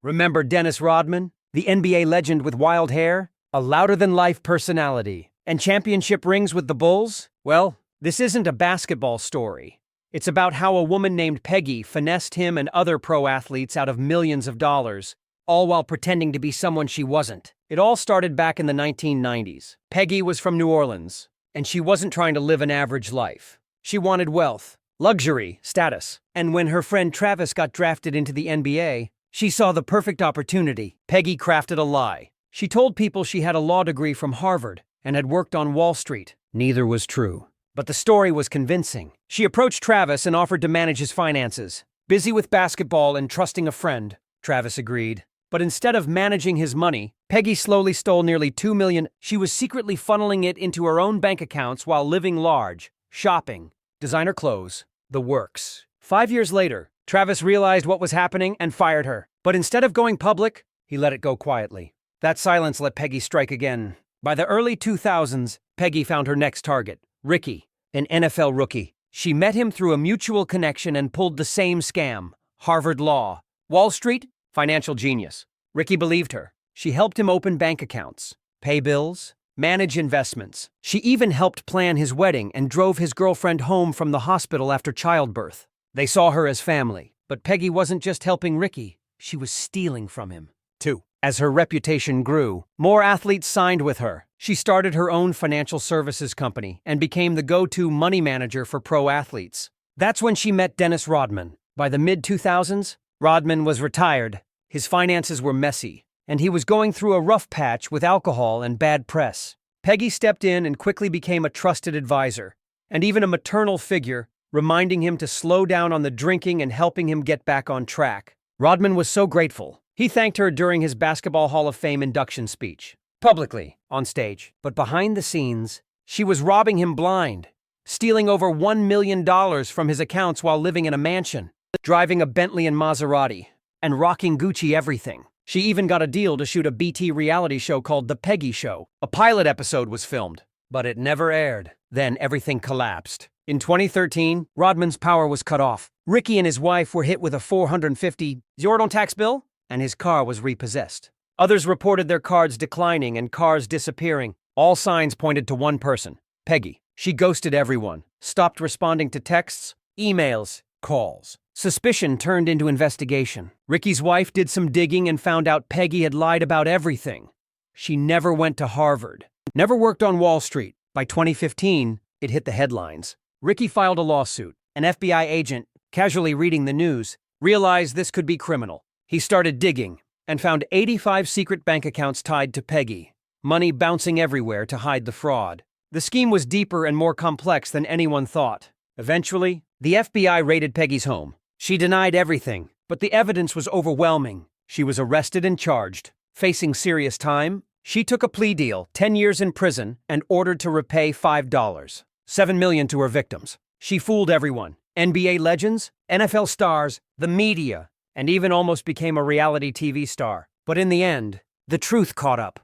Remember Dennis Rodman, the NBA legend with wild hair, a louder-than-life personality, and championship rings with the Bulls? Well, this isn't a basketball story. It's about how a woman named Peggy finessed him and other pro athletes out of millions of dollars, all while pretending to be someone she wasn't. It all started back in the 1990s. Peggy was from New Orleans, and she wasn't trying to live an average life. She wanted wealth, luxury, status. And when her friend Travis got drafted into the NBA, she saw the perfect opportunity. Peggy crafted a lie. She told people she had a law degree from Harvard and had worked on Wall Street. Neither was true. But the story was convincing. She approached Travis and offered to manage his finances. Busy with basketball and trusting a friend, Travis agreed. But instead of managing his money, Peggy slowly stole nearly $2 million. She was secretly funneling it into her own bank accounts while living large, shopping, designer clothes, the works. 5 years later, Travis realized what was happening and fired her. But instead of going public, he let it go quietly. That silence let Peggy strike again. By the early 2000s, Peggy found her next target, Ricky, an NFL rookie. She met him through a mutual connection and pulled the same scam. Harvard Law. Wall Street? Financial genius. Ricky believed her. She helped him open bank accounts, pay bills, manage investments. She even helped plan his wedding and drove his girlfriend home from the hospital after childbirth. They saw her as family. But Peggy wasn't just helping Ricky. She was stealing from him, too. As her reputation grew, more athletes signed with her. She started her own financial services company and became the go-to money manager for pro athletes. That's when she met Dennis Rodman. By the mid-2000s, Rodman was retired. His finances were messy, and he was going through a rough patch with alcohol and bad press. Peggy stepped in and quickly became a trusted advisor, and even a maternal figure, reminding him to slow down on the drinking and helping him get back on track. Rodman was so grateful. He thanked her during his Basketball Hall of Fame induction speech, publicly, on stage. But behind the scenes, she was robbing him blind, stealing over $1 million from his accounts while living in a mansion, driving a Bentley and Maserati, and rocking Gucci everything. She even got a deal to shoot a BT reality show called The Peggy Show. A pilot episode was filmed, but it never aired. Then everything collapsed. In 2013, Rodman's power was cut off. Ricky and his wife were hit with a $450 tax bill, and his car was repossessed. Others reported their cards declining and cars disappearing. All signs pointed to one person, Peggy. She ghosted everyone, stopped responding to texts, emails, calls. Suspicion turned into investigation. Ricky's wife did some digging and found out Peggy had lied about everything. She never went to Harvard, never worked on Wall Street. By 2015, it hit the headlines. Ricky filed a lawsuit. An FBI agent, casually reading the news, realized this could be criminal. He started digging and found 85 secret bank accounts tied to Peggy, money bouncing everywhere to hide the fraud. The scheme was deeper and more complex than anyone thought. Eventually, the FBI raided Peggy's home. She denied everything, but the evidence was overwhelming. She was arrested and charged. Facing serious time, she took a plea deal, 10 years in prison, and ordered to repay $5, $7 million to her victims. She fooled everyone. NBA legends, NFL stars, the media, and even almost became a reality TV star. But in the end, the truth caught up.